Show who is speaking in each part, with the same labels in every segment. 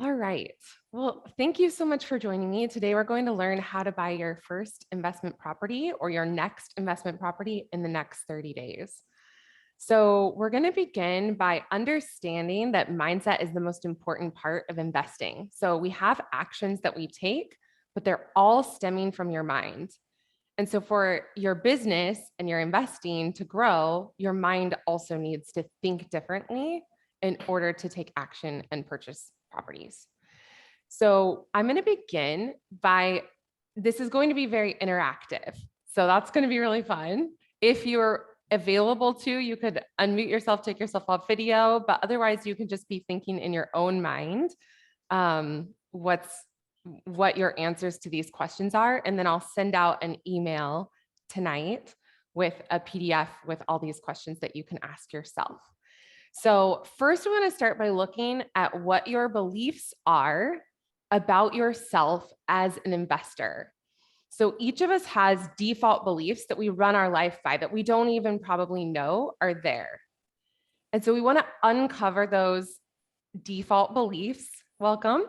Speaker 1: All right. Well, thank you so much for joining me. Today, we're going to learn how to buy your first investment property or your next investment property in the next 30 days. So, we're going to begin by understanding that mindset is the most important part of investing. So, we have actions that we take, but they're all stemming from your mind. And so, for your business and your investing to grow, your mind also needs to think differently in order to take action and purchase properties. So I'm going to begin by, this is going to be very interactive. So that's going to be really fun. If you're available to, you could unmute yourself, take yourself off video, but otherwise you can just be thinking in your own mind what your answers to these questions are. And then I'll send out an email tonight with a PDF with all these questions that you can ask yourself. So first, we want to start by looking at what your beliefs are about yourself as an investor. So each of us has default beliefs that we run our life by that we don't even probably know are there. And so we want to uncover those default beliefs. Welcome.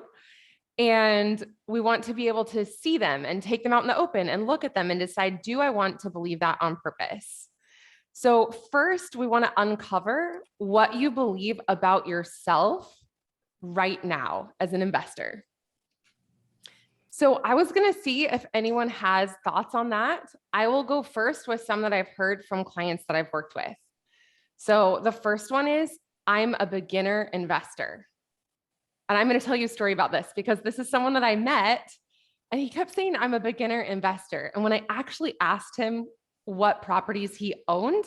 Speaker 1: And we want to be able to see them and take them out in the open and look at them and decide, do I want to believe that on purpose? So first, we want to uncover what you believe about yourself right now as an investor. So I was going to see if anyone has thoughts on that. I will go first with some that I've heard from clients that I've worked with. So the first one is, I'm a beginner investor. And I'm going to tell you a story about this because this is someone that I met and he kept saying, I'm a beginner investor. And when I actually asked him what properties he owned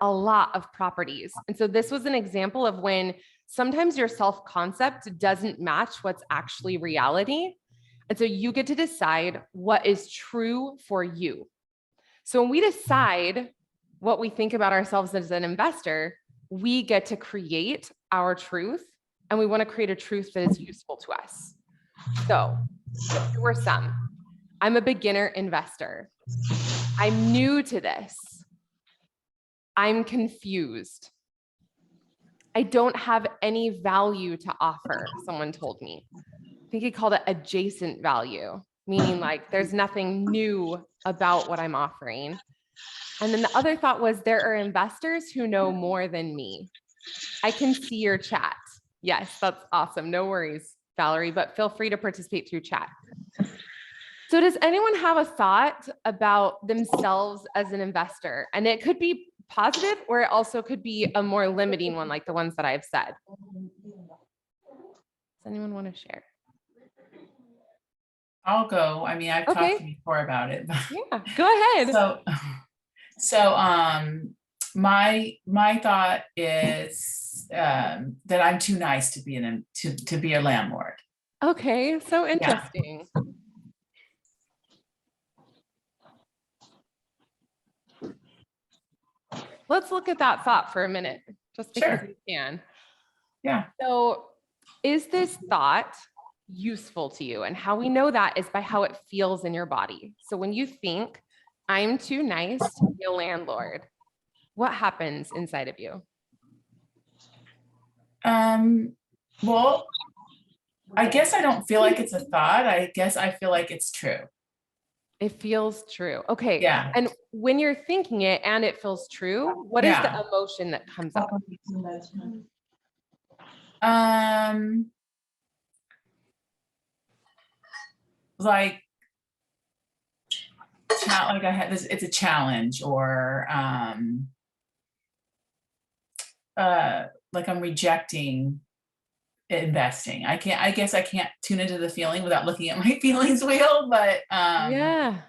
Speaker 1: a lot of properties. And so this was an example of when sometimes your self-concept doesn't match what's actually reality. And so you get to decide what is true for you. So when we decide what we think about ourselves as an investor, we get to create our truth, and we want to create a truth that is useful to us. So here were some. I'm a beginner investor. I'm new to this. I'm confused. I don't have any value to offer, someone told me. I think he called it adjacent value, meaning like there's nothing new about what I'm offering. And then the other thought was, there are investors who know more than me. I can see your chat. Yes, that's awesome. No worries, Valerie, but feel free to participate through chat. So does anyone have a thought about themselves as an investor? And it could be positive, or it also could be a more limiting one, like the ones that I've said. Does anyone want to share?
Speaker 2: I'll go. I mean, I've talked before about it.
Speaker 1: Yeah, go ahead.
Speaker 2: So my thought is that I'm too nice to be a landlord.
Speaker 1: Okay, so interesting. Yeah. Let's look at that thought for a minute, just because we can.
Speaker 2: Yeah.
Speaker 1: So is this thought useful to you? And how we know that is by how it feels in your body. So when you think, I'm too nice to be a landlord, what happens inside of you?
Speaker 2: Well, I guess I don't feel like it's a thought. I guess I feel like it's true.
Speaker 1: It feels true. Okay.
Speaker 2: Yeah.
Speaker 1: And when you're thinking it and it feels true, what is the emotion that comes up?
Speaker 2: Like I had this, it's a challenge, or like I'm rejecting investing. I guess I can't tune into the feeling without looking at my feelings wheel, but
Speaker 1: yeah.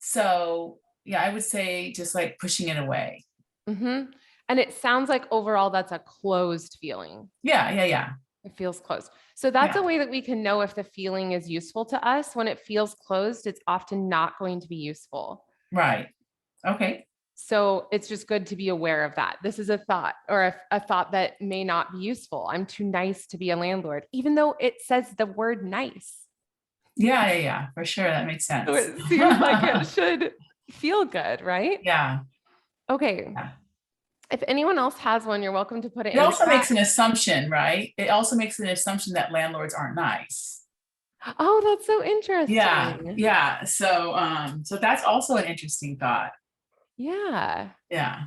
Speaker 2: So yeah, I would say just like pushing it away.
Speaker 1: Mm-hmm. And it sounds like overall that's a closed feeling.
Speaker 2: Yeah.
Speaker 1: It feels closed. So that's a way that we can know if the feeling is useful to us. When it feels closed, it's often not going to be useful.
Speaker 2: Right. Okay.
Speaker 1: So it's just good to be aware of that. This is a thought, or a thought that may not be useful. I'm too nice to be a landlord, even though it says the word nice.
Speaker 2: Yeah, for sure. That makes sense.
Speaker 1: So it seems like it should feel good, right?
Speaker 2: Yeah.
Speaker 1: Okay.
Speaker 2: Yeah.
Speaker 1: If anyone else has one, you're welcome to put it
Speaker 2: It
Speaker 1: in the
Speaker 2: also
Speaker 1: chat.
Speaker 2: makes an assumption, right? It also makes an assumption that landlords aren't nice.
Speaker 1: Oh, that's so interesting.
Speaker 2: Yeah. So that's also an interesting thought.
Speaker 1: Yeah.
Speaker 2: Yeah.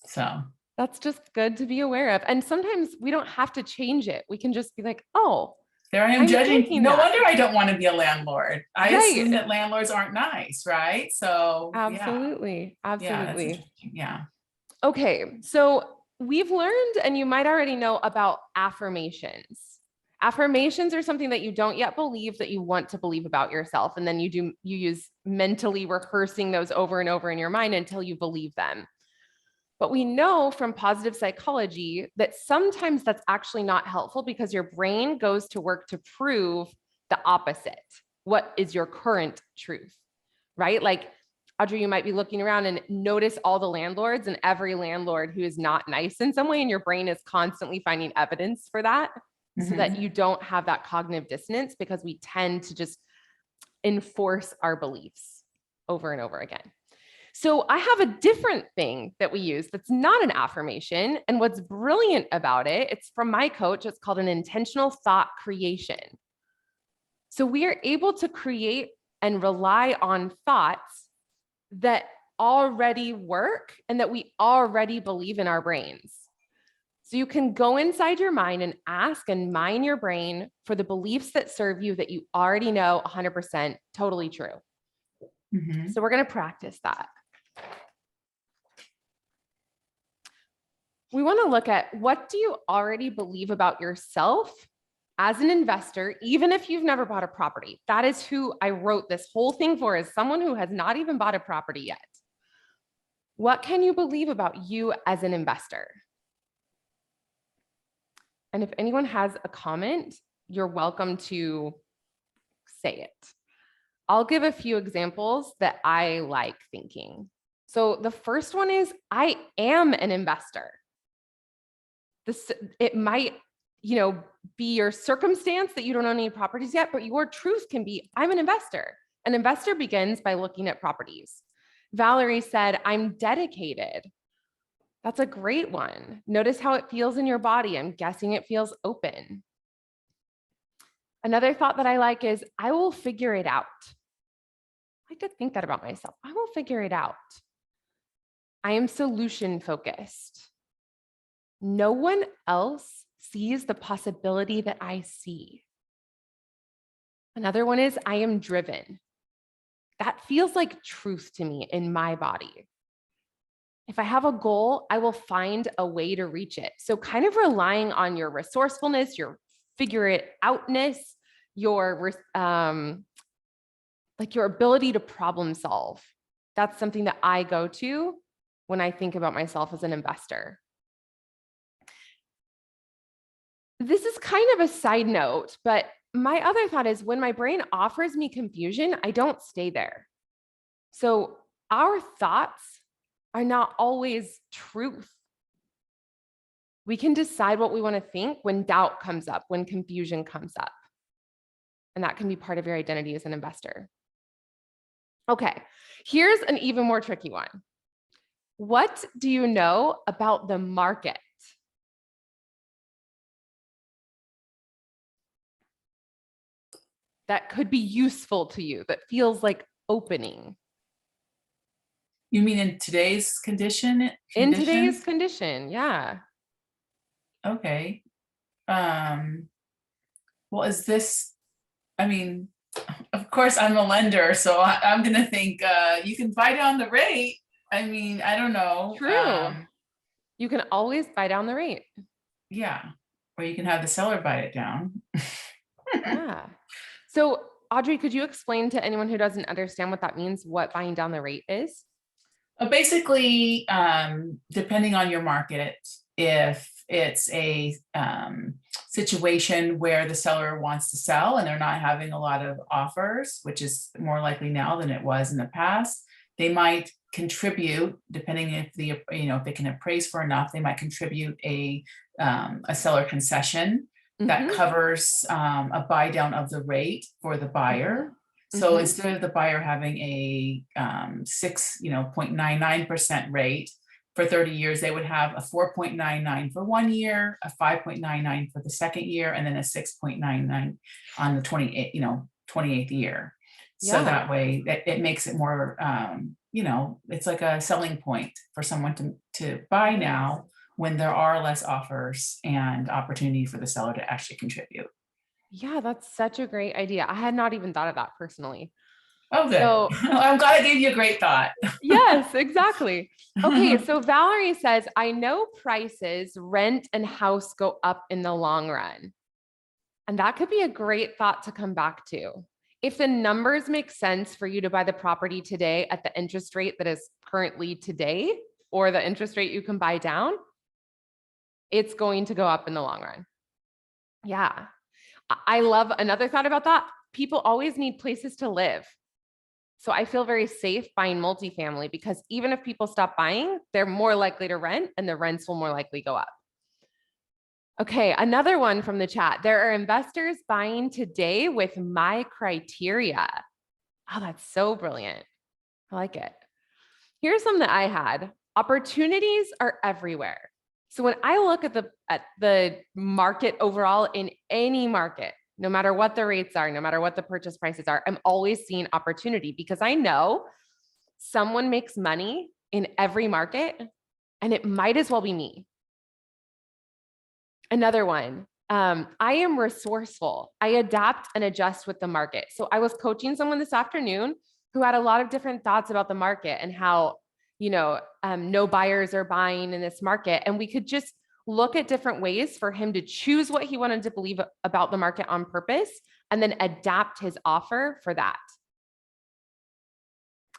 Speaker 2: So
Speaker 1: That's just good to be aware of. And sometimes we don't have to change it. We can just be like, oh,
Speaker 2: there I am
Speaker 1: I'm
Speaker 2: judging.
Speaker 1: thinking
Speaker 2: No
Speaker 1: that.
Speaker 2: wonder I don't want to be a landlord. I assume
Speaker 1: Right.
Speaker 2: that landlords aren't nice, right? So
Speaker 1: Absolutely.
Speaker 2: yeah, that's
Speaker 1: Absolutely.
Speaker 2: interesting. Yeah.
Speaker 1: Okay. So we've learned, and you might already know about affirmations. Affirmations are something that you don't yet believe that you want to believe about yourself. And then you use mentally rehearsing those over and over in your mind until you believe them. But we know from positive psychology that sometimes that's actually not helpful because your brain goes to work to prove the opposite. What is your current truth, right? Like, Audrey, you might be looking around and notice all the landlords and every landlord who is not nice in some way, and your brain is constantly finding evidence for that so that you don't have that cognitive dissonance, because we tend to just enforce our beliefs over and over again. So I have a different thing that we use that's not an affirmation. And what's brilliant about it, it's from my coach. It's called an intentional thought creation. So we are able to create and rely on thoughts that already work and that we already believe in our brains. So you can go inside your mind and ask and mine your brain for the beliefs that serve you that you already know 100% totally true. So we're going to practice that. We want to look at, what do you already believe about yourself as an investor, even if you've never bought a property? That is who I wrote this whole thing for, is someone who has not even bought a property yet. What can you believe about you as an investor? And if anyone has a comment, you're welcome to say it. I'll give a few examples that I like thinking. So the first one is, I am an investor. It might, be your circumstance that you don't own any properties yet, but your truth can be, I'm an investor. An investor begins by looking at properties. Valerie said, I'm dedicated. That's a great one. Notice how it feels in your body. I'm guessing it feels open. Another thought that I like is, I will figure it out. I like to think that about myself. I will figure it out. I am solution focused. No one else sees the possibility that I see. Another one is, I am driven. That feels like truth to me in my body. If I have a goal, I will find a way to reach it. So kind of relying on your resourcefulness, your figure it outness, your your ability to problem solve. That's something that I go to when I think about myself as an investor. This is kind of a side note, but my other thought is, when my brain offers me confusion, I don't stay there. So our thoughts are not always truth. We can decide what we want to think when doubt comes up, when confusion comes up. And that can be part of your identity as an investor. Okay, here's an even more tricky one. What do you know about the market? That could be useful to you, that feels like opening.
Speaker 2: You mean in today's condition?
Speaker 1: In today's condition, yeah.
Speaker 2: Okay. Well, is this, I mean, of course I'm a lender, so I'm gonna think, you can buy down the rate. I mean, I don't know.
Speaker 1: True. You can always buy down the rate.
Speaker 2: Yeah, or you can have the seller buy it down.
Speaker 1: Yeah. So Audrey, could you explain to anyone who doesn't understand what that means, what buying down the rate is?
Speaker 2: Basically, depending on your market, if it's a situation where the seller wants to sell and they're not having a lot of offers, which is more likely now than it was in the past, they might contribute, depending if if they can appraise for enough, they might contribute a seller concession that covers a buy down of the rate for the buyer. So instead of the buyer having a 0.99% rate, for 30 years, they would have a 4.99 for 1 year, a 5.99 for the second year, and then a 6.99 on the 28th year. So
Speaker 1: Yeah.
Speaker 2: that way it makes it more, it's like a selling point for someone to buy now when there are less offers and opportunity for the seller to actually contribute.
Speaker 1: Yeah, that's such a great idea. I had not even thought of that personally.
Speaker 2: Oh, good.
Speaker 1: So
Speaker 2: I'm glad I gave you a great thought.
Speaker 1: yes, exactly. Okay, so Valerie says, I know prices, rent and house go up in the long run. And that could be a great thought to come back to. If the numbers make sense for you to buy the property today at the interest rate that is currently today, or the interest rate you can buy down, it's going to go up in the long run. Yeah. I love another thought about that. People always need places to live. So I feel very safe buying multifamily because even if people stop buying, they're more likely to rent and the rents will more likely go up. Okay, another one from the chat. There are investors buying today with my criteria. Oh, that's so brilliant. I like it. Here's something that I had. Opportunities are everywhere. So when I look at the market overall in any market, no matter what the rates are, no matter what the purchase prices are, I'm always seeing opportunity because I know someone makes money in every market and it might as well be me. Another one, I am resourceful. I adapt and adjust with the market. So I was coaching someone this afternoon who had a lot of different thoughts about the market and how, no buyers are buying in this market. And we could just look at different ways for him to choose what he wanted to believe about the market on purpose and then adapt his offer for that.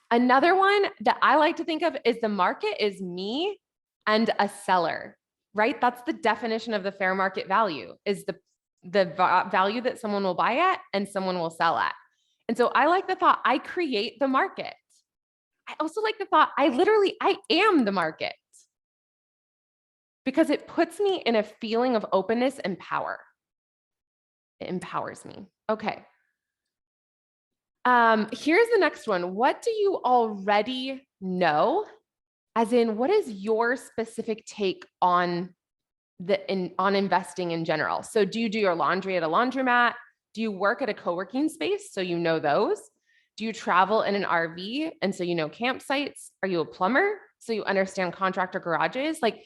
Speaker 1: Another one that I like to think of is the market is me and a seller, right? That's the definition of the fair market value is the value that someone will buy at and someone will sell at. And so I like the thought I create the market. I also like the thought I am the market because it puts me in a feeling of openness and power. It empowers me. Okay. Here's the next one. What do you already know? As in, what is your specific take on investing in general? So do you do your laundry at a laundromat? Do you work at a co-working space? So you know those. Do you travel in an RV? And so you know campsites? Are you a plumber? So you understand contractor garages? Like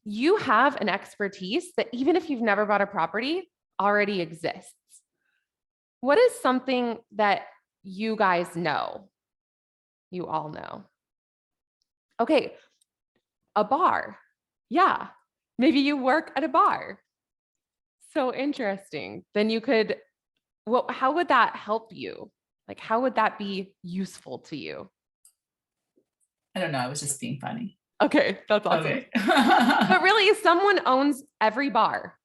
Speaker 1: you have an expertise that even if you've never bought a property, already exists. What is something that you guys know? You all know. Okay, a bar. Yeah, maybe you work at a bar. So interesting. Then you could, well, how would that help you? Like, how would that be useful to you?
Speaker 2: I don't know. I was just being funny.
Speaker 1: Okay, that's awesome.
Speaker 2: Okay.
Speaker 1: But really, someone owns every bar.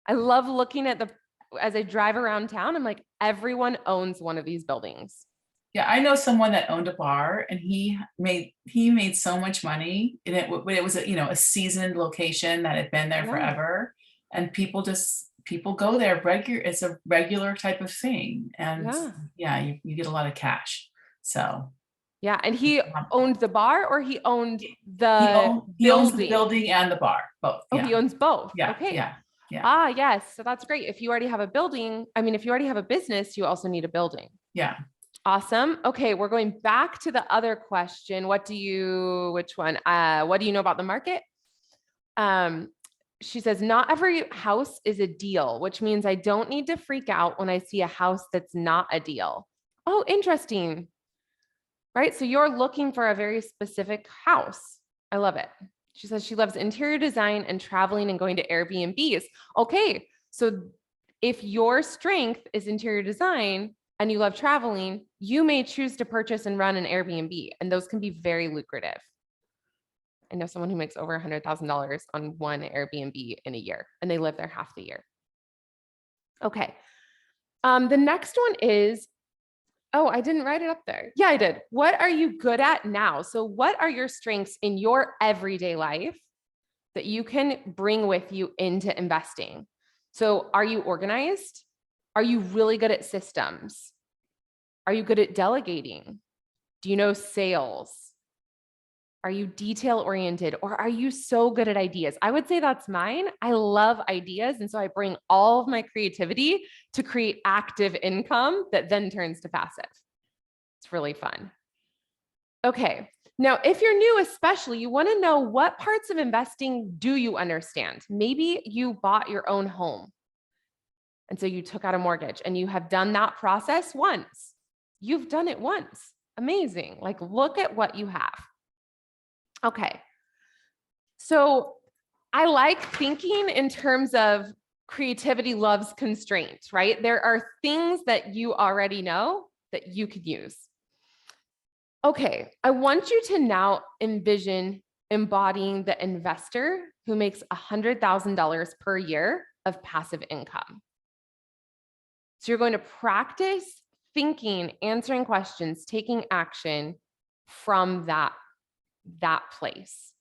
Speaker 1: I love looking at as I drive around town, I'm like, everyone owns one of these buildings.
Speaker 2: Yeah, I know someone that owned a bar and he made so much money and it was a seasoned location that had been there
Speaker 1: Yeah.
Speaker 2: forever and people go there regular. It's a regular type of thing and you get a lot of cash. So
Speaker 1: yeah, and he owned the bar or he owned
Speaker 2: he owns the building and the bar both.
Speaker 1: Oh, he owns both.
Speaker 2: Yeah.
Speaker 1: Okay.
Speaker 2: Yeah.
Speaker 1: Ah, yes. So that's great. If you already have a building, if you already have a business, you also need a building.
Speaker 2: Yeah.
Speaker 1: Awesome. Okay, we're going back to the other question. Which one? What do you know about the market? She says, not every house is a deal, which means I don't need to freak out when I see a house that's not a deal. Oh, interesting. Right? So you're looking for a very specific house. I love it. She says she loves interior design and traveling and going to Airbnbs. Okay, so if your strength is interior design and you love traveling, you may choose to purchase and run an Airbnb, and those can be very lucrative. I know someone who makes over $100,000 on one Airbnb in a year, and they live there half the year. Okay. The next one is, oh, I didn't write it up there. Yeah, I did. What are you good at now? So what are your strengths in your everyday life that you can bring with you into investing? So are you organized? Are you really good at systems? Are you good at delegating? Do you know sales? Are you detail oriented, or are you so good at ideas? I would say that's mine. I love ideas. And so I bring all of my creativity to create active income that then turns to passive. It's really fun. Okay. Now, if you're new, especially, you want to know what parts of investing do you understand? Maybe you bought your own home. And so you took out a mortgage and you have done that process once. You've done it once. Amazing. Like, look at what you have. Okay. So I like thinking in terms of creativity loves constraint, right? There are things that you already know that you could use. Okay, I want you to now envision embodying the investor who makes $100,000 per year of passive income. So you're going to practice thinking, answering questions, taking action from that place.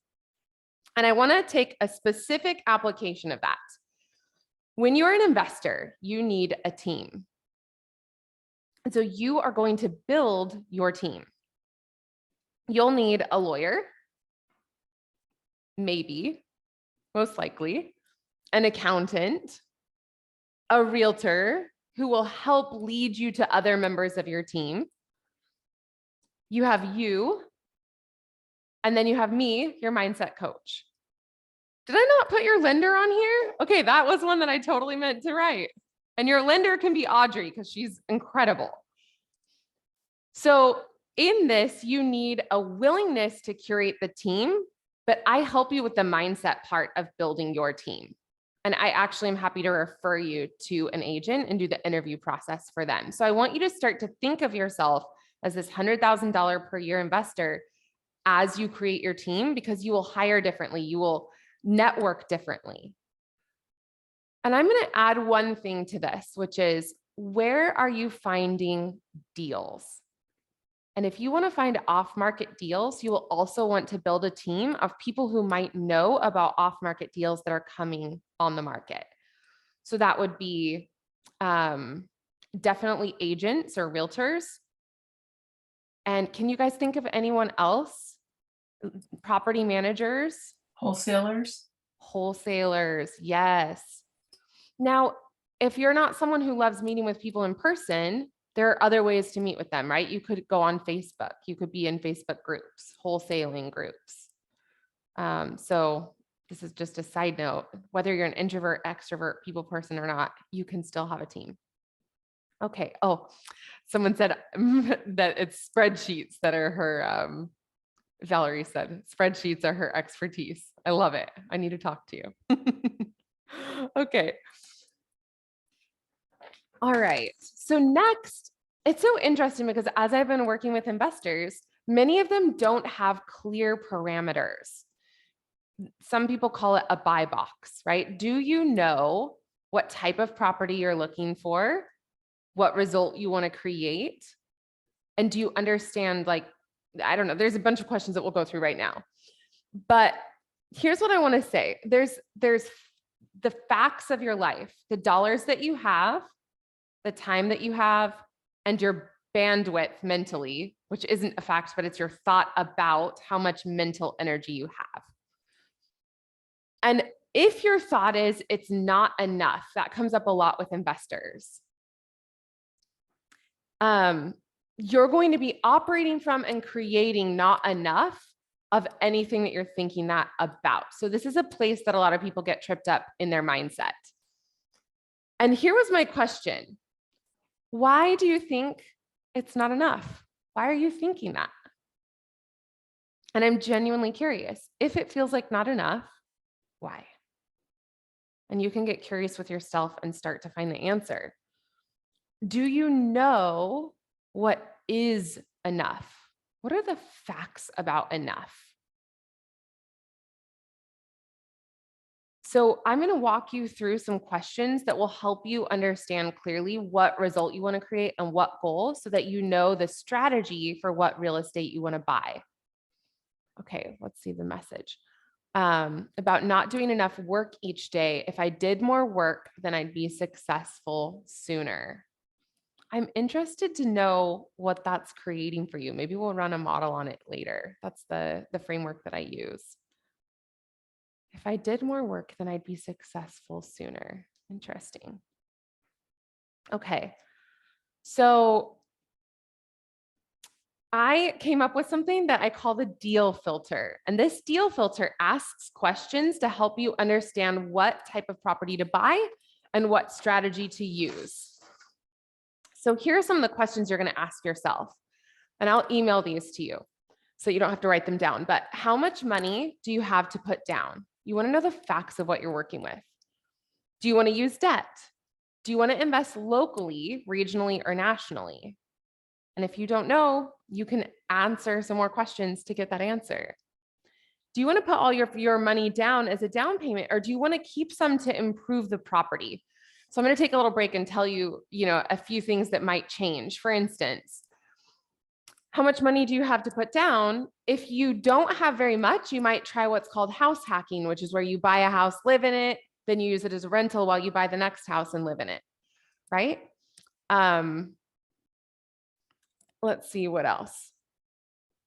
Speaker 1: And I want to take a specific application of that. When you're an investor, you need a team. And so you are going to build your team. You'll need a lawyer, maybe, most likely, an accountant, a realtor who will help lead you to other members of your team. You have you, and then you have me, your mindset coach. Did I not put your lender on here? Okay, that was one that I totally meant to write. And your lender can be Audrey because she's incredible. So in this, you need a willingness to curate the team, but I help you with the mindset part of building your team. And I actually am happy to refer you to an agent and do the interview process for them. So I want you to start to think of yourself as this $100,000 per year investor as you create your team, because you will hire differently. You will network differently. And I'm going to add one thing to this, which is, where are you finding deals? And if you want to find off-market deals, you will also want to build a team of people who might know about off-market deals that are coming on the market. So that would be definitely agents or realtors. And can you guys think of anyone else? Property managers?
Speaker 2: Wholesalers?
Speaker 1: Wholesalers, yes. Now, if you're not someone who loves meeting with people in person, there are other ways to meet with them, right? You could go on Facebook. You could be in Facebook groups, wholesaling groups. So this is just a side note. Whether you're an introvert, extrovert, people person or not, you can still have a team. Okay. Oh, someone said that it's spreadsheets that are her, Valerie said, spreadsheets are her expertise. I love it. I need to talk to you. Okay. All right. So next, it's so interesting because as I've been working with investors, many of them don't have clear parameters. Some people call it a buy box, right? Do you know what type of property you're looking for? What result you want to create? And do you understand, like, I don't know, there's a bunch of questions that we'll go through right now. But here's what I want to say. There's the facts of your life, the dollars that you have, the time that you have, and your bandwidth mentally, which isn't a fact, but it's your thought about how much mental energy you have. And if your thought is it's not enough, that comes up a lot with investors. You're going to be operating from and creating not enough of anything that you're thinking that about. So this is a place that a lot of people get tripped up in their mindset. And here was my question. Why do you think it's not enough? Why are you thinking that? And I'm genuinely curious. If it feels like not enough, why? And you can get curious with yourself and start to find the answer. Do you know what is enough? What are the facts about enough? So I'm going to walk you through some questions that will help you understand clearly what result you want to create and what goal, so that you know the strategy for what real estate you want to buy. Okay, let's see the message. About not doing enough work each day. If I did more work, then I'd be successful sooner. I'm interested to know what that's creating for you. Maybe we'll run a model on it later. That's the framework that I use. If I did more work, then I'd be successful sooner. Interesting. Okay. So I came up with something that I call the deal filter. And this deal filter asks questions to help you understand what type of property to buy and what strategy to use. So here are some of the questions you're going to ask yourself. And I'll email these to you so you don't have to write them down. But how much money do you have to put down? You want to know the facts of what you're working with. Do you want to use debt? Do you want to invest locally, regionally, or nationally? And if you don't know, you can answer some more questions to get that answer. Do you want to put all your money down as a down payment, or do you want to keep some to improve the property? So I'm going to take a little break and tell you, a few things that might change. For instance, how much money do you have to put down? If you don't have very much, you might try what's called house hacking, which is where you buy a house, live in it, then you use it as a rental while you buy the next house and live in it, right? Let's see what else.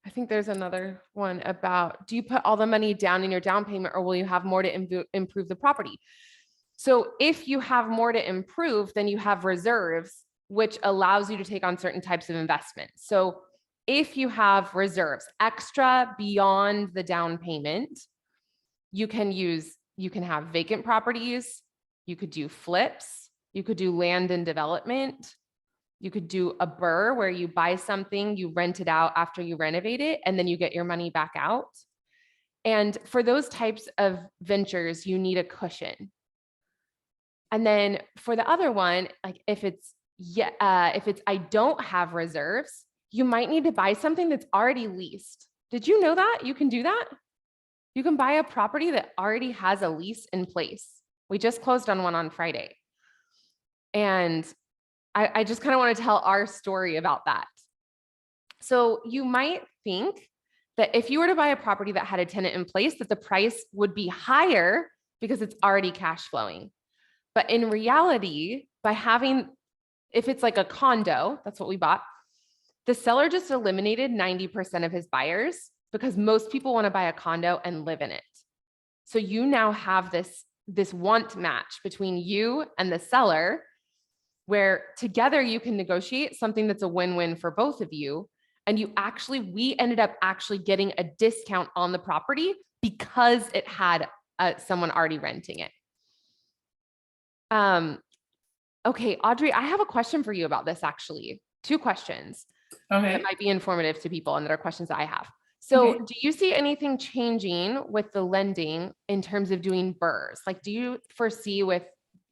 Speaker 1: I think there's another one about, do you put all the money down in your down payment, or will you have more to improve the property? So if you have more to improve, then you have reserves, which allows you to take on certain types of investments. So if you have reserves extra beyond the down payment, you can have vacant properties, you could do flips, you could do land and development, you could do a BRRRR where you buy something, you rent it out after you renovate it, and then you get your money back out. And for those types of ventures, you need a cushion. And then for the other one, like if it's I don't have reserves, you might need to buy something that's already leased. Did you know that? You can do that? You can buy a property that already has a lease in place. We just closed on one on Friday. And I just kind of want to tell our story about that. So you might think that if you were to buy a property that had a tenant in place, that the price would be higher because it's already cash flowing. But in reality, if it's like a condo, that's what we bought, the seller just eliminated 90% of his buyers because most people want to buy a condo and live in it. So you now have this want match between you and the seller, where together you can negotiate something that's a win-win for both of you. And we ended up actually getting a discount on the property because it had someone already renting it. Okay, Audrey, I have a question for you about this, actually. 2 questions.
Speaker 2: Okay.
Speaker 1: That might be informative to people and that are questions that I have. So
Speaker 2: Okay.
Speaker 1: do you see anything changing with the lending in terms of doing BRRRRs? Like, do you foresee with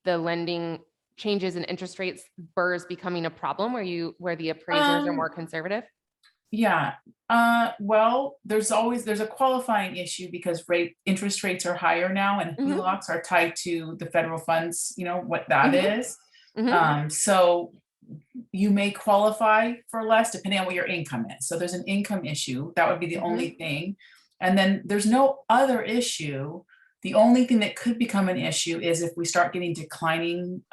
Speaker 1: the lending changes in interest rates, BRRRRs becoming a problem where the appraisers are more conservative?
Speaker 2: Yeah. Well, there's a qualifying issue because interest rates are higher now, and
Speaker 1: Mhm.
Speaker 2: HELOCs are tied to the federal funds, what that
Speaker 1: Mhm.
Speaker 2: is.
Speaker 1: Mhm.
Speaker 2: So you may qualify for less depending on what your income is. So there's an income issue. That would be the only thing. And then there's no other issue. The only thing that could become an issue is if we start getting declining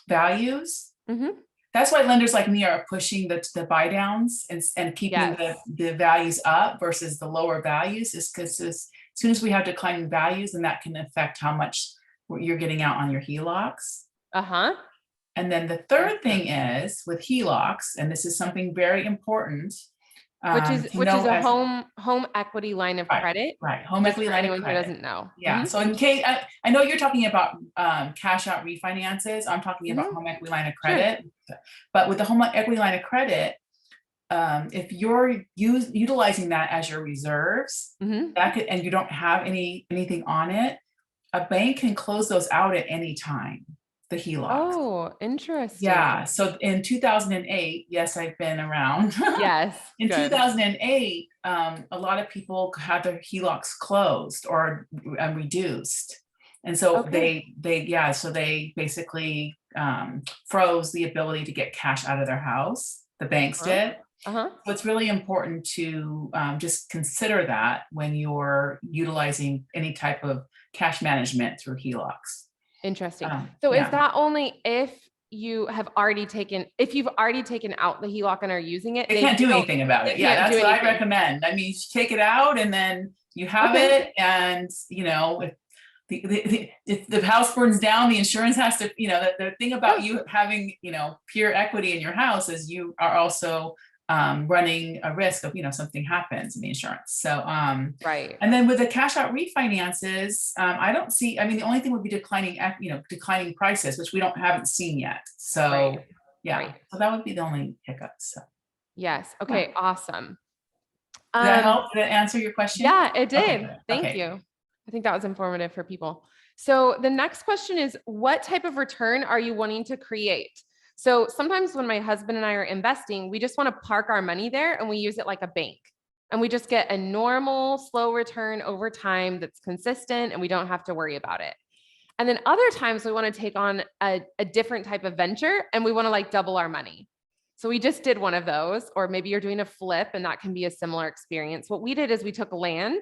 Speaker 2: values.
Speaker 1: Mhm.
Speaker 2: That's why lenders like me are pushing the buy downs and keeping
Speaker 1: Yes.
Speaker 2: the values up versus the lower values, is because as soon as we have declining values, then that can affect how much you're getting out on your HELOCs.
Speaker 1: Uh-huh.
Speaker 2: And then the third thing is with HELOCs, and this is something very important
Speaker 1: Which is
Speaker 2: to know
Speaker 1: a
Speaker 2: as
Speaker 1: home equity line of credit,
Speaker 2: right, home
Speaker 1: just
Speaker 2: equity
Speaker 1: for
Speaker 2: line of
Speaker 1: anyone who
Speaker 2: credit.
Speaker 1: doesn't know.
Speaker 2: Yeah, so in case, I know you're talking about cash out refinances, I'm talking about
Speaker 1: Mhm.
Speaker 2: home equity line of
Speaker 1: Sure.
Speaker 2: credit. But with the home equity line of credit, if you're utilizing that as your reserves,
Speaker 1: Mhm.
Speaker 2: and you don't have anything on it, a bank can close those out at any time, the HELOCs.
Speaker 1: Oh, interesting.
Speaker 2: Yeah, so in 2008, yes, I've been around.
Speaker 1: Yes.
Speaker 2: In
Speaker 1: Good.
Speaker 2: 2008, a lot of people had their HELOCs closed or reduced. And so
Speaker 1: Okay.
Speaker 2: they basically froze the ability to get cash out of their house. The banks
Speaker 1: Uh-huh.
Speaker 2: did.
Speaker 1: Uh-huh.
Speaker 2: So it's really important to just consider that when you're utilizing any type of cash management through HELOCs.
Speaker 1: Interesting. So is
Speaker 2: Yeah.
Speaker 1: that only if you have already taken, if you've already taken out the HELOC and are using it,
Speaker 2: They can't do
Speaker 1: don't-
Speaker 2: anything about
Speaker 1: they
Speaker 2: it. Yeah,
Speaker 1: can't do
Speaker 2: that's what I
Speaker 1: anything.
Speaker 2: recommend. I mean, take it out and then you have
Speaker 1: Okay.
Speaker 2: it, and if the house burns down, the insurance has to, the thing about you having, pure equity in your house is you are also running a risk of, something happens in the insurance. So,
Speaker 1: Right.
Speaker 2: and then with the cash out refinances, I don't see, the only thing would be declining prices, which we haven't seen yet. So,
Speaker 1: Right.
Speaker 2: yeah,
Speaker 1: Right.
Speaker 2: so that would be the only hiccup. So,
Speaker 1: Yes. Okay. Awesome.
Speaker 2: did that help? Did that answer your question?
Speaker 1: Yeah, it did.
Speaker 2: Okay, good.
Speaker 1: Thank
Speaker 2: Okay.
Speaker 1: you. I think that was informative for people. So the next question is, what type of return are you wanting to create? So sometimes when my husband and I are investing, we just want to park our money there and we use it like a bank. And we just get a normal, slow return over time that's consistent and we don't have to worry about it. And then other times we want to take on a different type of venture and we want to like double our money. So we just did one of those, or maybe you're doing a flip and that can be a similar experience. What we did is we took land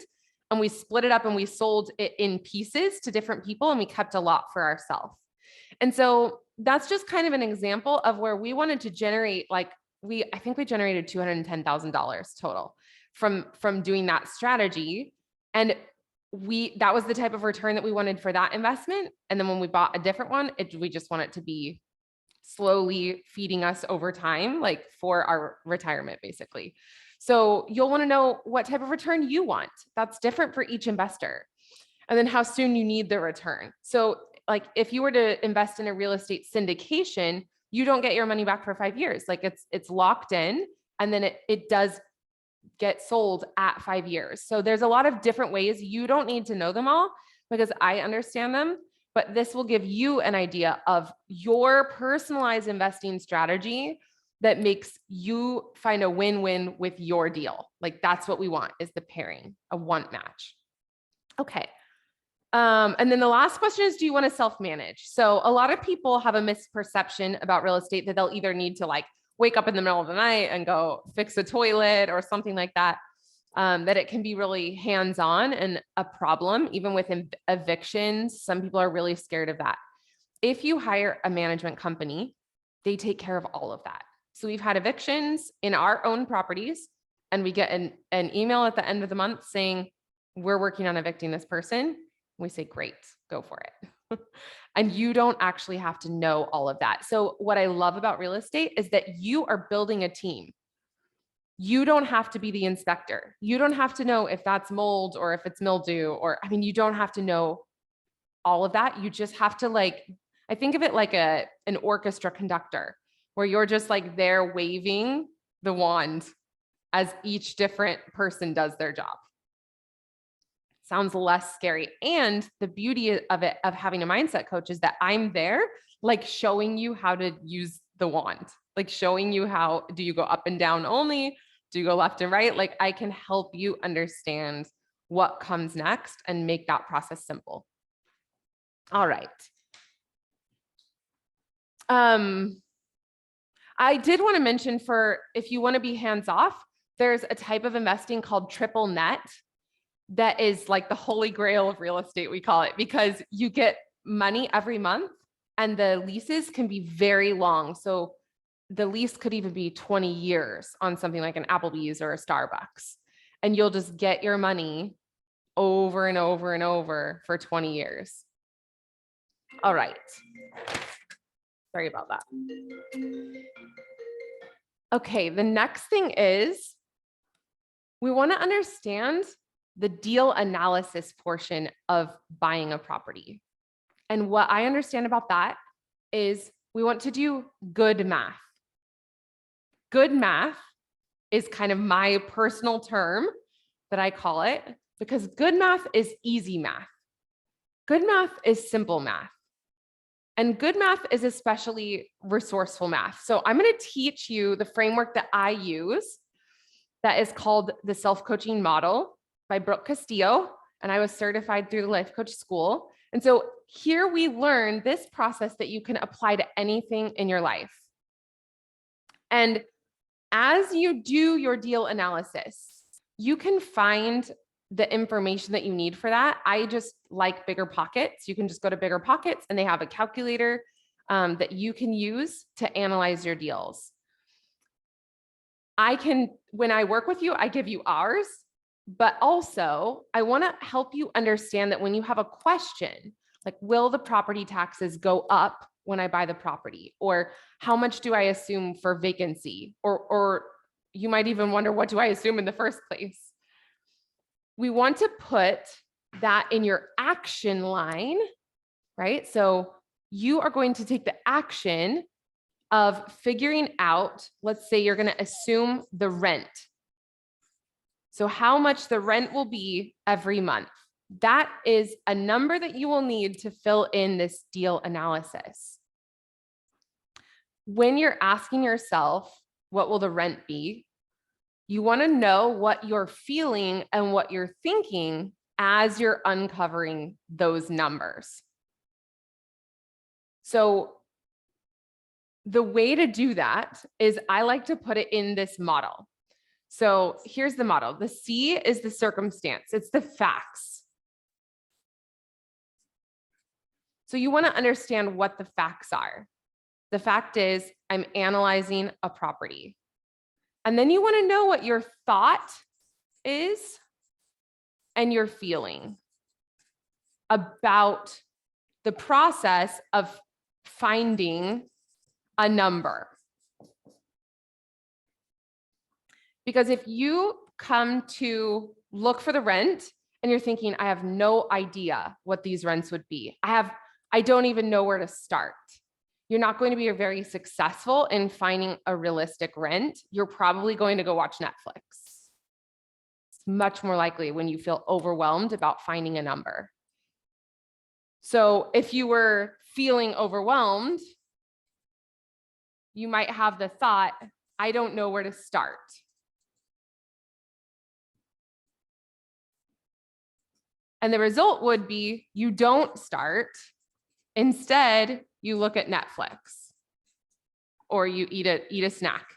Speaker 1: and we split it up and we sold it in pieces to different people and we kept a lot for ourselves. And so that's just kind of an example of where we wanted to generate, like I think we generated $210,000 total from doing that strategy. And that was the type of return that we wanted for that investment. And then when we bought a different one, we just want it to be slowly feeding us over time, like for our retirement, basically. So you'll want to know what type of return you want. That's different for each investor. And then how soon you need the return. So like if you were to invest in a real estate syndication, you don't get your money back for 5 years. Like it's locked in, and then it does get sold at 5 years. So there's a lot of different ways. You don't need to know them all because I understand them, but this will give you an idea of your personalized investing strategy that makes you find a win-win with your deal. Like that's what we want, is the pairing, a want match. Okay. And then the last question is, do you want to self-manage? So a lot of people have a misperception about real estate that they'll either need to like wake up in the middle of the night and go fix a toilet or something like that, that it can be really hands-on and a problem. Even with evictions, some people are really scared of that. If you hire a management company, they take care of all of that. So we've had evictions in our own properties, and we get an email at the end of the month saying, we're working on evicting this person. We say, great, go for it. And you don't actually have to know all of that. So what I love about real estate is that you are building a team. You don't have to be the inspector. You don't have to know if that's mold or if it's mildew, or, you don't have to know all of that. You just have to I think of it like an orchestra conductor, where you're just like there waving the wand as each different person does their job. Sounds less scary. And the beauty of it, of having a mindset coach, is that I'm there, like showing you how to use the wand, like showing you how, do you go up and down only? Do you go left and right? Like I can help you understand what comes next and make that process simple. All right. I did want to mention, for if you want to be hands off, there's a type of investing called triple net. That is like the holy grail of real estate, we call it, because you get money every month and the leases can be very long. So the lease could even be 20 years on something like an Applebee's or a Starbucks. And you'll just get your money over and over and over for 20 years. All right. Sorry about that. Okay, the next thing is we want to understand the deal analysis portion of buying a property. And what I understand about that is we want to do good math. Good math is kind of my personal term that I call it, because good math is easy math. Good math is simple math. And good math is especially resourceful math. So I'm going to teach you the framework that I use that is called the self-coaching model by Brooke Castillo, and I was certified through the Life Coach School. And so here we learn this process that you can apply to anything in your life. And as you do your deal analysis, you can find the information that you need for that. I just like Bigger Pockets. You can just go to Bigger Pockets and they have a calculator. that you can use to analyze your deals. When I work with you, I give you ours, but also I want to help you understand that when you have a question, like, will the property taxes go up when I buy the property? Or how much do I assume for vacancy? Or you might even wonder, what do I assume in the first place? We want to put that in your action line, right? So you are going to take the action of figuring out, let's say you're going to assume the rent. So how much the rent will be every month. That is a number that you will need to fill in this deal analysis. When you're asking yourself, what will the rent be? You want to know what you're feeling and what you're thinking as you're uncovering those numbers. So the way to do that is I like to put it in this model. So here's the model. The C is the circumstance. It's the facts. So you want to understand what the facts are. The fact is, I'm analyzing a property. And then you want to know what your thought is and your feeling about the process of finding a number. Because if you come to look for the rent and you're thinking, I have no idea what these rents would be, I don't even know where to start, you're not going to be very successful in finding a realistic rent. You're probably going to go watch Netflix. It's much more likely when you feel overwhelmed about finding a number. So if you were feeling overwhelmed, you might have the thought, I don't know where to start. And the result would be you don't start. Instead, you look at Netflix or you eat a snack.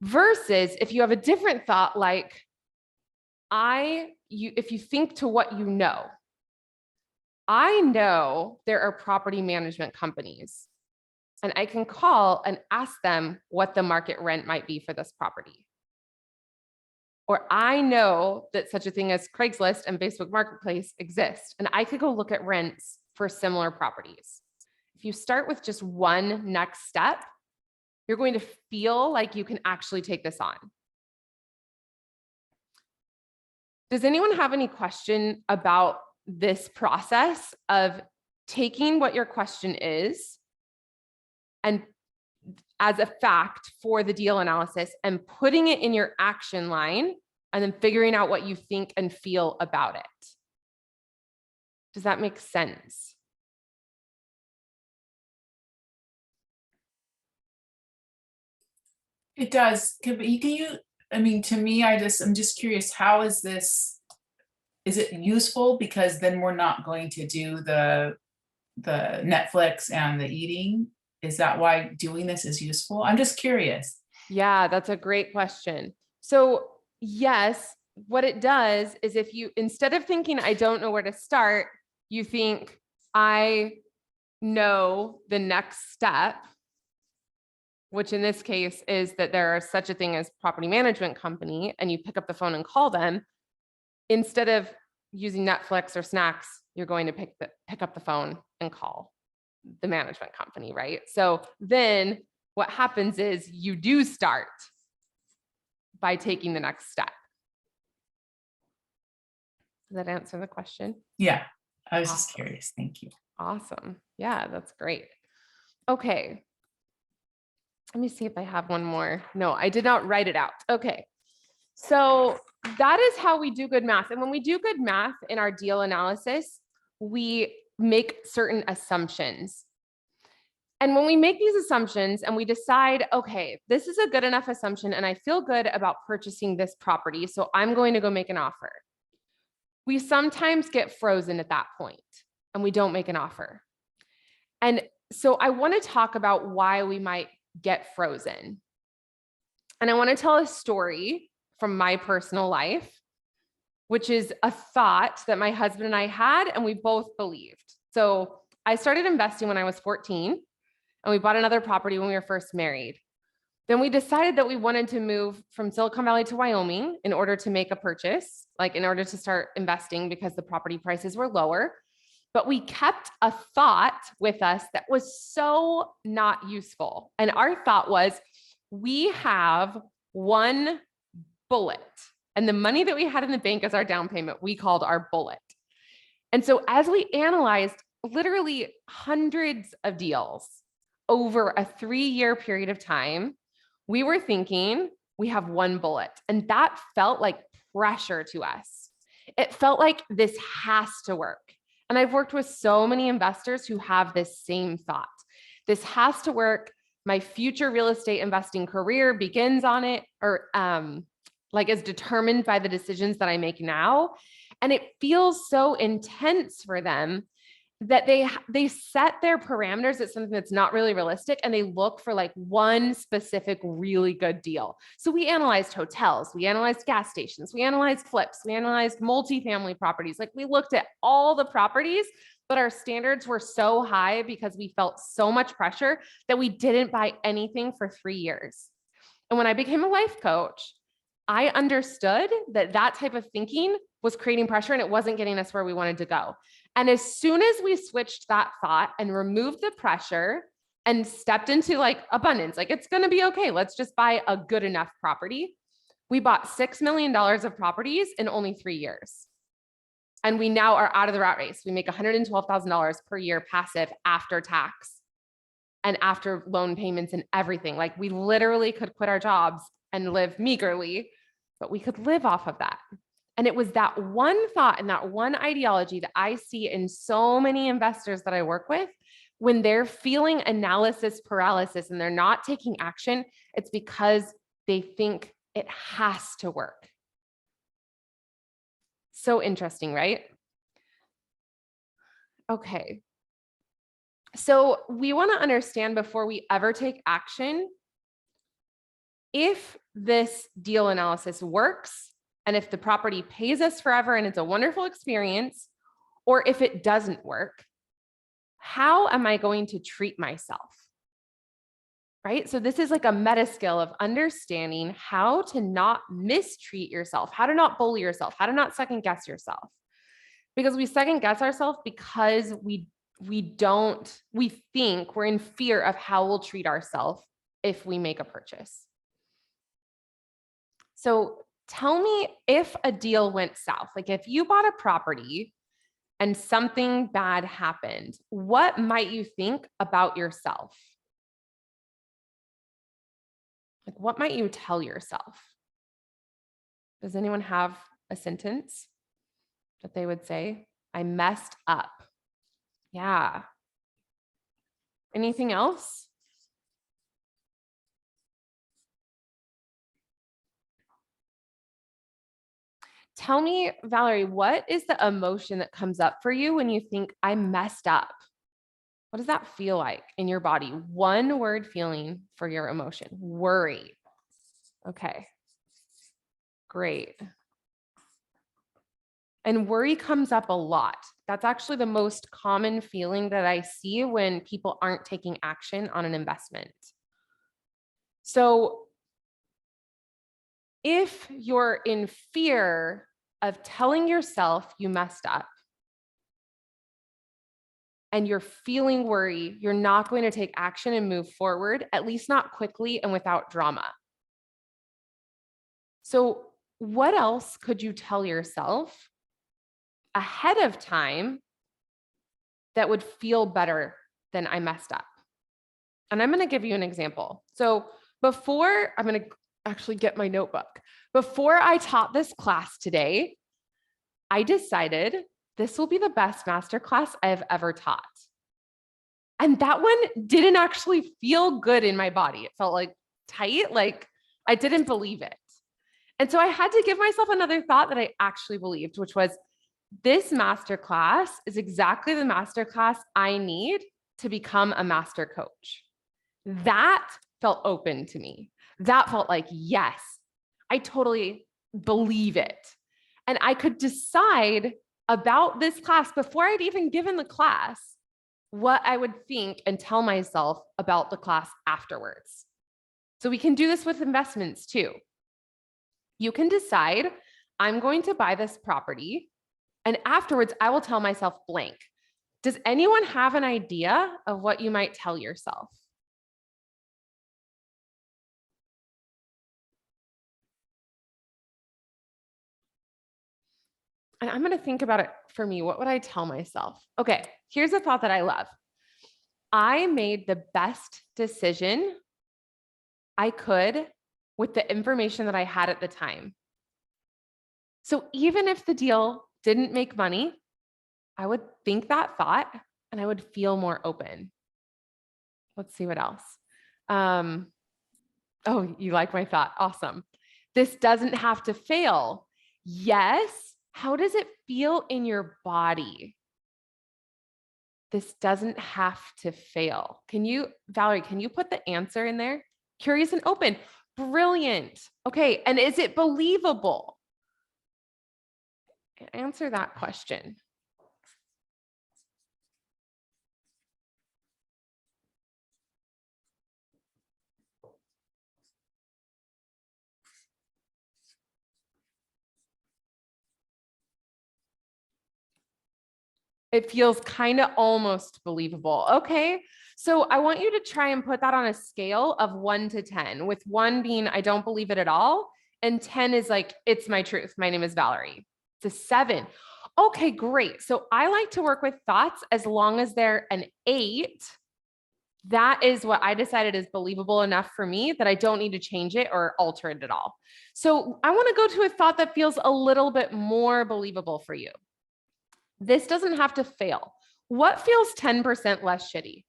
Speaker 1: Versus if you have a different thought, like if you think to what you know, I know there are property management companies and I can call and ask them what the market rent might be for this property. Or I know that such a thing as Craigslist and Facebook Marketplace exist, and I could go look at rents for similar properties. If you start with just one next step, you're going to feel like you can actually take this on. Does anyone have any question about this process of taking what your question is and as a fact for the deal analysis and putting it in your action line and then figuring out what you think and feel about it? Does that make sense?
Speaker 2: It does. Can you, I mean, to me, I'm just curious, how is this, is it useful? Because then we're not going to do the Netflix and the eating. Is that why doing this is useful? I'm just curious.
Speaker 1: Yeah, that's a great question. So yes, what it does is if you, instead of thinking, I don't know where to start, you think, I know the next step, which in this case is that there is such a thing as property management company, and you pick up the phone and call them. Instead of using Netflix or snacks, you're going to pick up the phone and call the management company, right? So then what happens is you do start by taking the next step. Does that answer the question?
Speaker 2: Yeah, I was just
Speaker 1: Awesome.
Speaker 2: curious. Thank you.
Speaker 1: Awesome. Yeah, that's great. Okay. Let me see if I have one more. No, I did not write it out. Okay. So that is how we do good math. And when we do good math in our deal analysis, we make certain assumptions. And when we make these assumptions and we decide, okay, this is a good enough assumption and I feel good about purchasing this property, so I'm going to go make an offer. We sometimes get frozen at that point and we don't make an offer. And so I want to talk about why we might get frozen. And I want to tell a story from my personal life, which is a thought that my husband and I had and we both believed. So I started investing when I was 14, and we bought another property when we were first married. Then we decided that we wanted to move from Silicon Valley to Wyoming in order to make a purchase, like in order to start investing because the property prices were lower. But we kept a thought with us that was so not useful. And our thought was, we have one bullet, and the money that we had in the bank as our down payment, we called our bullet. And so as we analyzed literally hundreds of deals over a 3-year period of time, we were thinking we have one bullet. And that felt like pressure to us. It felt like this has to work. And I've worked with so many investors who have this same thought. This has to work. My future real estate investing career begins on it, or like is determined by the decisions that I make now. And it feels so intense for them that they set their parameters at something that's not really realistic, and they look for like one specific really good deal. So we analyzed hotels, we analyzed gas stations, we analyzed flips, we analyzed multifamily properties. Like we looked at all the properties, but our standards were so high because we felt so much pressure that we didn't buy anything for 3 years. And when I became a life coach, I understood that that type of thinking was creating pressure and it wasn't getting us where we wanted to go. And as soon as we switched that thought and removed the pressure and stepped into like abundance, like it's going to be okay, let's just buy a good enough property, we bought $6 million of properties in only 3 years. And we now are out of the rat race. We make $112,000 per year passive after tax and after loan payments and everything. Like we literally could quit our jobs and live meagerly, but we could live off of that. And it was that one thought and that one ideology that I see in so many investors that I work with. When they're feeling analysis paralysis and they're not taking action, it's because they think it has to work. So interesting, right? Okay. So we want to understand before we ever take action, if this deal analysis works, and if the property pays us forever and it's a wonderful experience, or if it doesn't work, how am I going to treat myself? Right? So this is like a meta skill of understanding how to not mistreat yourself, how to not bully yourself, how to not second guess yourself. Because we second guess ourselves because we think we're in fear of how we'll treat ourselves if we make a purchase. So tell me if a deal went south, like if you bought a property and something bad happened, what might you think about yourself? Like, what might you tell yourself? Does anyone have a sentence that they would say? I messed up. Yeah. Anything else? Tell me, Valerie, what is the emotion that comes up for you when you think I messed up? What does that feel like in your body? One word feeling for your emotion. Worry. Okay. Great. And worry comes up a lot. That's actually the most common feeling that I see when people aren't taking action on an investment. So if you're in fear of telling yourself you messed up and you're feeling worry, you're not going to take action and move forward, at least not quickly and without drama. So what else could you tell yourself ahead of time that would feel better than I messed up? And I'm going to give you an example. So before, I'm going to actually get my notebook. Before I taught this class today, I decided this will be the best masterclass I've ever taught. And that one didn't actually feel good in my body. It felt like tight, like I didn't believe it. And so I had to give myself another thought that I actually believed, which was this masterclass is exactly the masterclass I need to become a master coach. That felt open to me. That felt like, yes, I totally believe it. And I could decide about this class before I'd even given the class, what I would think and tell myself about the class afterwards. So we can do this with investments too. You can decide, I'm going to buy this property, and afterwards I will tell myself blank. Does anyone have an idea of what you might tell yourself? And I'm going to think about it for me. What would I tell myself? Okay, here's a thought that I love. I made the best decision I could with the information that I had at the time. So even if the deal didn't make money, I would think that thought and I would feel more open. Let's see what else. Oh, you like my thought. Awesome. This doesn't have to fail. Yes. How does it feel in your body? This doesn't have to fail. Valerie, can you put the answer in there? Curious and open. Brilliant. Okay. And is it believable? Answer that question. It feels kind of almost believable. Okay. So I want you to try and put that on a scale of 1 to 10, with 1 being, I don't believe it at all. And 10 is like, it's my truth. My name is Valerie. It's a 7. Okay, great. So I like to work with thoughts as long as they're an 8. That is what I decided is believable enough for me that I don't need to change it or alter it at all. So I want to go to a thought that feels a little bit more believable for you. This doesn't have to fail. What feels 10% less shitty?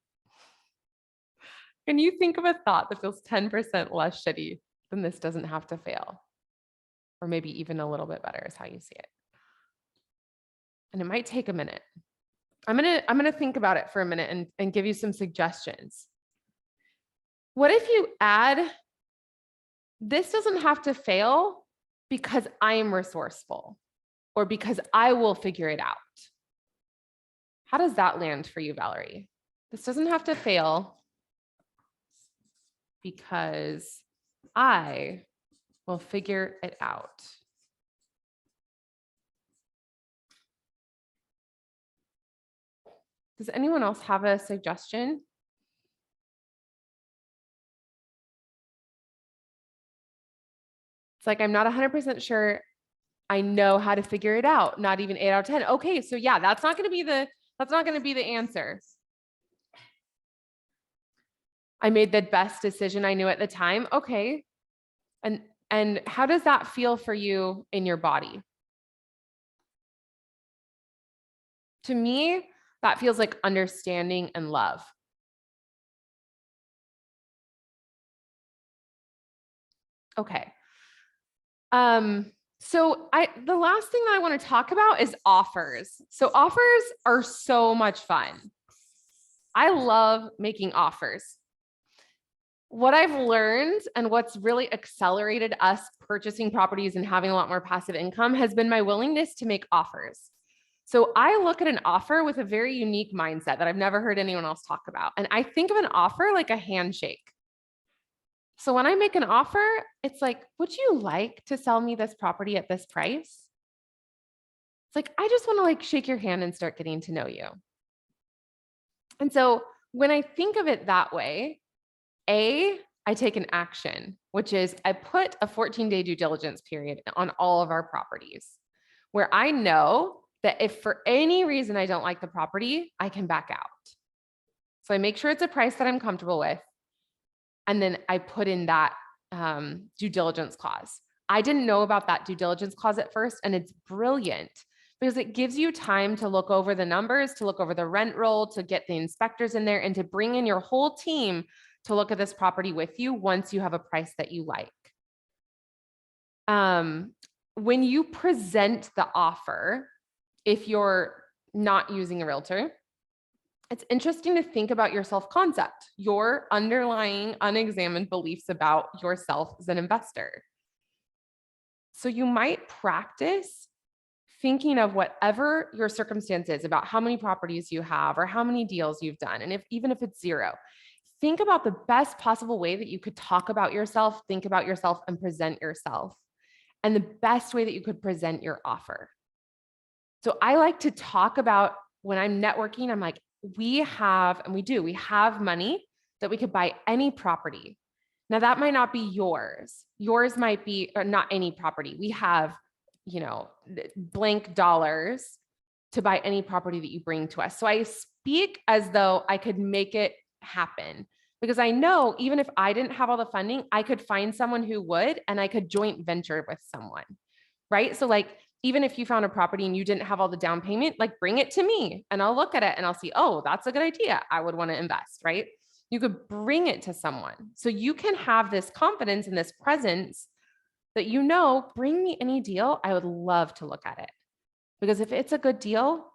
Speaker 1: Can you think of a thought that feels 10% less shitty than this doesn't have to fail? Or maybe even a little bit better is how you see it. And it might take a minute. I'm gonna think about it for a minute and give you some suggestions. What if you add, this doesn't have to fail because I am resourceful or because I will figure it out? How does that land for you, Valerie? This doesn't have to fail because I will figure it out. Does anyone else have a suggestion? It's like, I'm not 100% sure I know how to figure it out. Not even 8 out of 10. Okay, so yeah, that's not going to be the answer. I made the best decision I knew at the time. Okay. And how does that feel for you in your body? To me, that feels like understanding and love. Okay. So the last thing that I want to talk about is offers. So offers are so much fun. I love making offers. What I've learned and what's really accelerated us purchasing properties and having a lot more passive income has been my willingness to make offers. So I look at an offer with a very unique mindset that I've never heard anyone else talk about. And I think of an offer like a handshake. So when I make an offer, it's like, would you like to sell me this property at this price? It's like, I just want to like shake your hand and start getting to know you. And so when I think of it that way, I take an action, which is I put a 14-day due diligence period on all of our properties where I know that if for any reason I don't like the property, I can back out. So I make sure it's a price that I'm comfortable with. And then I put in that due diligence clause. I didn't know about that due diligence clause at first, and it's brilliant because it gives you time to look over the numbers, to look over the rent roll, to get the inspectors in there, and to bring in your whole team to look at this property with you once you have a price that you like. When you present the offer, if you're not using a realtor, it's interesting to think about your self-concept, your underlying unexamined beliefs about yourself as an investor. So you might practice thinking of whatever your circumstance is about how many properties you have or how many deals you've done. And even if it's zero, think about the best possible way that you could talk about yourself, think about yourself, and present yourself, and the best way that you could present your offer. So I like to talk about when I'm networking, I'm like, we have money that we could buy any property. Now that might not be yours. Yours might be not any property. We have, blank dollars to buy any property that you bring to us. So I speak as though I could make it happen, because I know even if I didn't have all the funding, I could find someone who would, and I could joint venture with someone, right? So like, even if you found a property and you didn't have all the down payment, like bring it to me and I'll look at it and I'll see, oh, that's a good idea. I would want to invest, right? You could bring it to someone. So you can have this confidence and this presence that, bring me any deal. I would love to look at it, because if it's a good deal,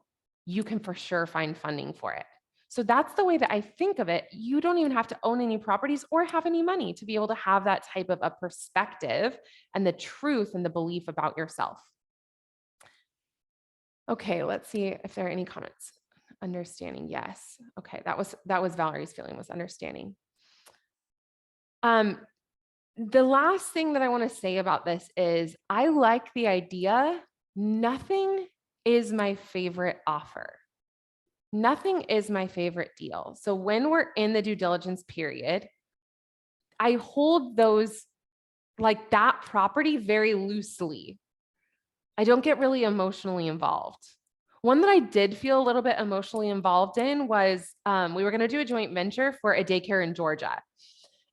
Speaker 1: you can for sure find funding for it. So that's the way that I think of it. You don't even have to own any properties or have any money to be able to have that type of a perspective and the truth and the belief about yourself. Okay, let's see if there are any comments. Understanding, yes. Okay, that was Valerie's feeling, was understanding. The last thing that I want to say about this is I like the idea, nothing is my favorite offer. Nothing is my favorite deal. So when we're in the due diligence period, I hold those, like that property, very loosely. I don't get really emotionally involved. One that I did feel a little bit emotionally involved in was we were going to do a joint venture for a daycare in Georgia.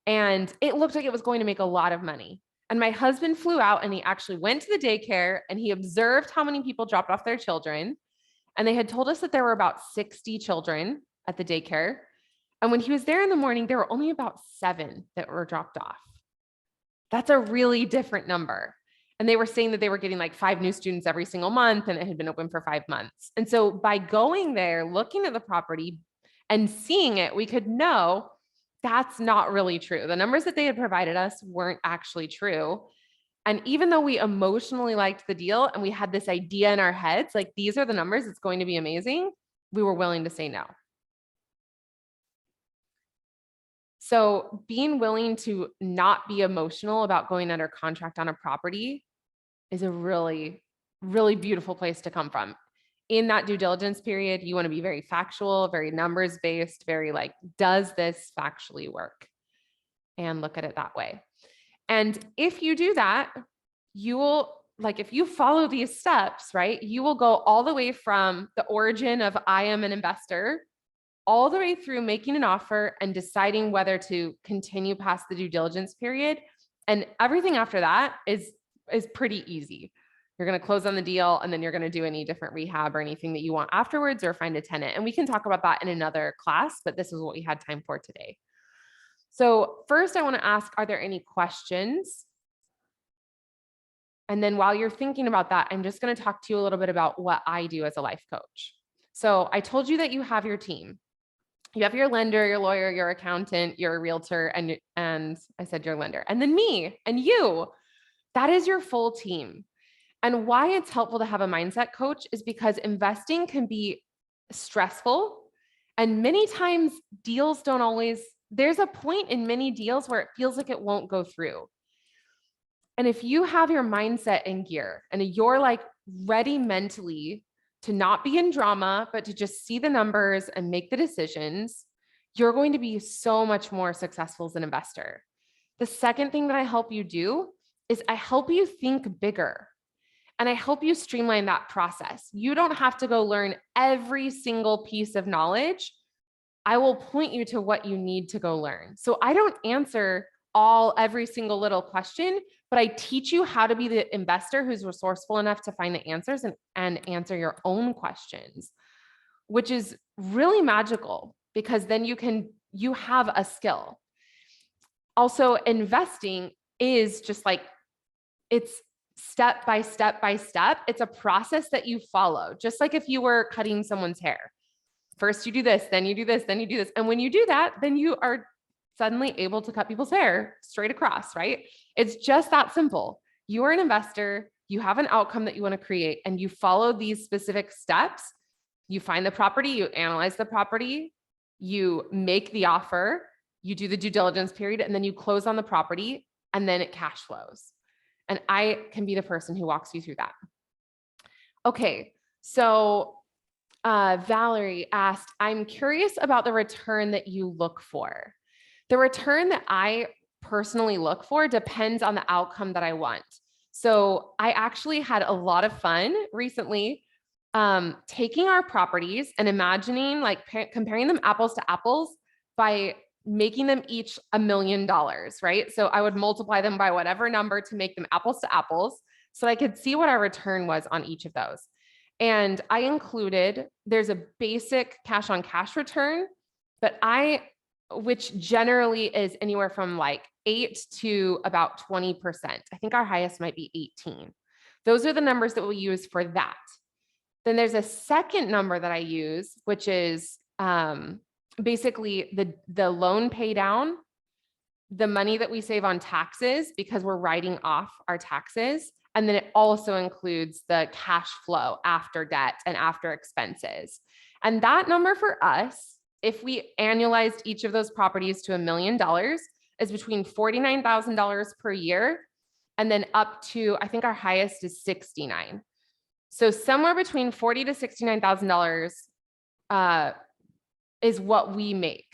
Speaker 1: And it looked like it was going to make a lot of money. And my husband flew out and he actually went to the daycare and he observed how many people dropped off their children. And they had told us that there were about 60 children at the daycare. And when he was there in the morning, there were only about 7 that were dropped off. That's a really different number. And they were saying that they were getting like 5 new students every single month, and it had been open for 5 months. And so by going there, looking at the property and seeing it, we could know that's not really true. The numbers that they had provided us weren't actually true. And even though we emotionally liked the deal and we had this idea in our heads, like these are the numbers, it's going to be amazing, we were willing to say no. So being willing to not be emotional about going under contract on a property is a really, really beautiful place to come from. In that due diligence period, you want to be very factual, very numbers based, very like, does this factually work? And look at it that way. And if you do that, you will, like, if you follow these steps, right, you will go all the way from the origin of I am an investor, all the way through making an offer and deciding whether to continue past the due diligence period. And everything after that is pretty easy. You're going to close on the deal, and then you're going to do any different rehab or anything that you want afterwards, or find a tenant. And we can talk about that in another class, but this is what we had time for today. So first I want to ask, are there any questions? And then while you're thinking about that, I'm just going to talk to you a little bit about what I do as a life coach. So I told you that you have your team. You have your lender, your lawyer, your accountant, your realtor, and I said your lender, and then me and you. That is your full team. And why it's helpful to have a mindset coach is because investing can be stressful. And many times deals don't always, there's a point in many deals where it feels like it won't go through. And if you have your mindset in gear and you're like ready mentally to not be in drama, but to just see the numbers and make the decisions, you're going to be so much more successful as an investor. The second thing that I help you do is I help you think bigger. And I help you streamline that process. You don't have to go learn every single piece of knowledge. I will point you to what you need to go learn. So I don't answer every single little question, but I teach you how to be the investor who's resourceful enough to find the answers and answer your own questions, which is really magical, because then you have a skill. Also, investing is just like, it's step by step by step. It's a process that you follow, just like if you were cutting someone's hair. First you do this, then you do this, then you do this. And when you do that, then you are suddenly able to cut people's hair straight across, right? It's just that simple. You are an investor. you have an outcome that you want to create, and you follow these specific steps. You find the property, you analyze the property, you make the offer, you do the due diligence period, and then you close on the property, and then it cash flows. And I can be the person who walks you through that. Okay, so Valerie asked, I'm curious about the return that you look for. The return that I personally look for depends on the outcome that I want. So I actually had a lot of fun recently taking our properties and imagining like comparing them apples to apples by making them each $1 million, right? So I would multiply them by whatever number to make them apples to apples so I could see what our return was on each of those. And I included, there's a basic cash on cash return, but which generally is anywhere from like 8 to about 20%. I think our highest might be 18. Those are the numbers that we'll use for that. Then there's a second number that I use, which is basically the loan pay down, the money that we save on taxes because we're writing off our taxes. And then it also includes the cash flow after debt and after expenses. And that number for us, if we annualized each of those properties to $1 million, is between $49,000 per year and then up to, I think our highest is 69. So somewhere between $40,000 to $69,000 is what we make.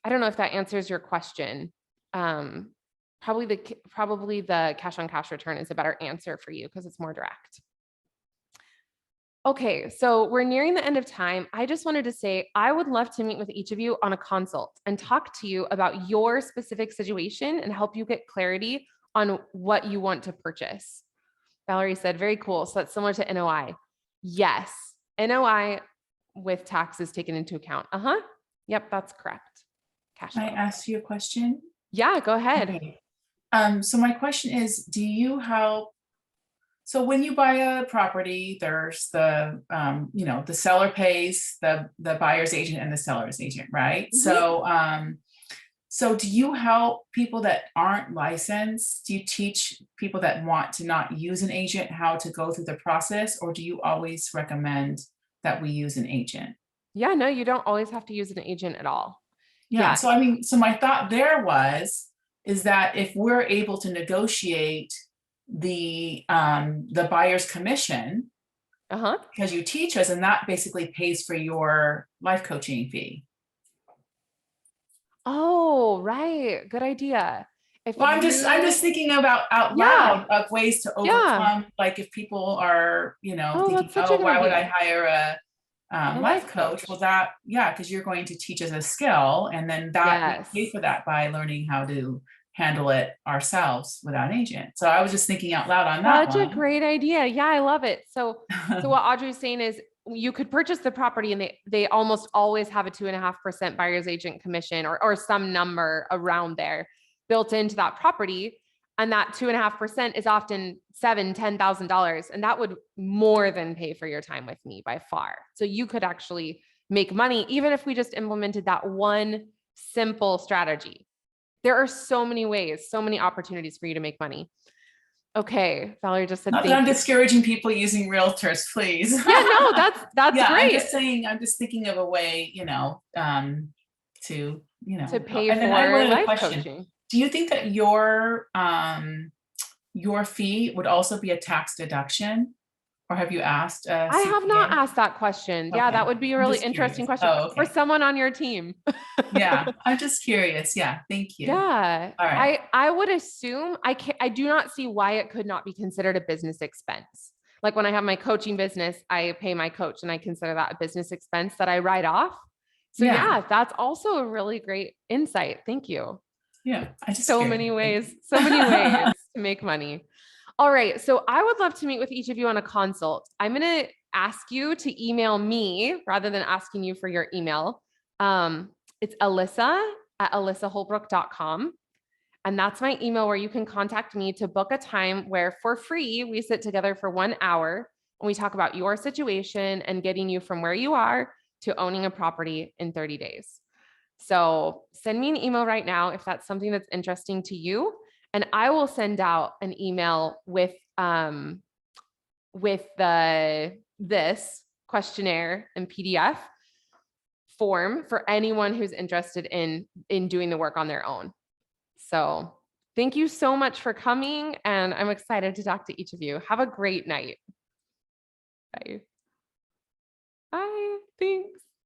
Speaker 1: I don't know if that answers your question. Probably the cash on cash return is a better answer for you because it's more direct. Okay, so we're nearing the end of time. I just wanted to say, I would love to meet with each of you on a consult and talk to you about your specific situation and help you get clarity on what you want to purchase. Valerie said, very cool. So that's similar to NOI. Yes, NOI with taxes taken into account. Yep, that's correct. Cash
Speaker 2: Can I
Speaker 1: flow.
Speaker 2: ask you a question?
Speaker 1: Yeah, go ahead.
Speaker 2: Okay. So my question is, do you help? So when you buy a property, there's the, the seller pays the buyer's agent and the seller's agent, right?
Speaker 1: Mhm.
Speaker 2: So do you help people that aren't licensed? Do you teach people that want to not use an agent how to go through the process, or do you always recommend that we use an agent?
Speaker 1: Yeah, no, you don't always have to use an agent at all.
Speaker 2: Yeah, so I mean, so my thought there is that if we're able to negotiate the buyer's commission, because you teach us, and that basically pays for your life coaching fee.
Speaker 1: Oh, right. Good idea.
Speaker 2: Well, I'm just thinking about out loud of ways to overcome, like if people are, thinking,
Speaker 1: that's such a good
Speaker 2: why would I
Speaker 1: idea.
Speaker 2: hire a
Speaker 1: A
Speaker 2: life
Speaker 1: life
Speaker 2: coach?
Speaker 1: coach.
Speaker 2: Well, because you're going to teach us a skill, and then that we
Speaker 1: Yes.
Speaker 2: pay for that by learning how to handle it ourselves without an agent. So I was just thinking out loud on that
Speaker 1: Such a
Speaker 2: one.
Speaker 1: great idea. Yeah, I love it. So what Audrey's saying is you could purchase the property and they almost always have a 2.5% buyer's agent commission or some number around there built into that property. And that 2.5% is often $7,000, $10,000. And that would more than pay for your time with me by far. So you could actually make money, even if we just implemented that one simple strategy. There are so many ways, so many opportunities for you to make money. Okay, Valerie just said,
Speaker 2: not that I'm discouraging people using realtors, please.
Speaker 1: Yeah, no, that's
Speaker 2: yeah,
Speaker 1: great.
Speaker 2: I'm just saying, I'm just thinking of a way, to
Speaker 1: pay
Speaker 2: and then
Speaker 1: for
Speaker 2: I have another
Speaker 1: life
Speaker 2: question.
Speaker 1: coaching.
Speaker 2: Do you think that your fee would also be a tax deduction? Or have you asked?
Speaker 1: I have not asked that question. Yeah, that would be a really interesting question for someone on your team.
Speaker 2: Yeah, I'm just curious. Yeah, thank you.
Speaker 1: Yeah,
Speaker 2: all right.
Speaker 1: I would assume I do not see why it could not be considered a business expense. Like when I have my coaching business, I pay my coach and I consider that a business expense that I write off. So yeah, that's also a really great insight. Thank you.
Speaker 2: Yeah,
Speaker 1: so many ways to make money. All right, so I would love to meet with each of you on a consult. I'm going to ask you to email me rather than asking you for your email. It's alyssa@alyssaholbrook.com. And that's my email where you can contact me to book a time where for free, we sit together for 1 hour and we talk about your situation and getting you from where you are to owning a property in 30 days. So send me an email right now if that's something that's interesting to you. And I will send out an email with with this questionnaire and PDF form for anyone who's interested in doing the work on their own. So thank you so much for coming, and I'm excited to talk to each of you. Have a great night. Bye. Bye. Thanks.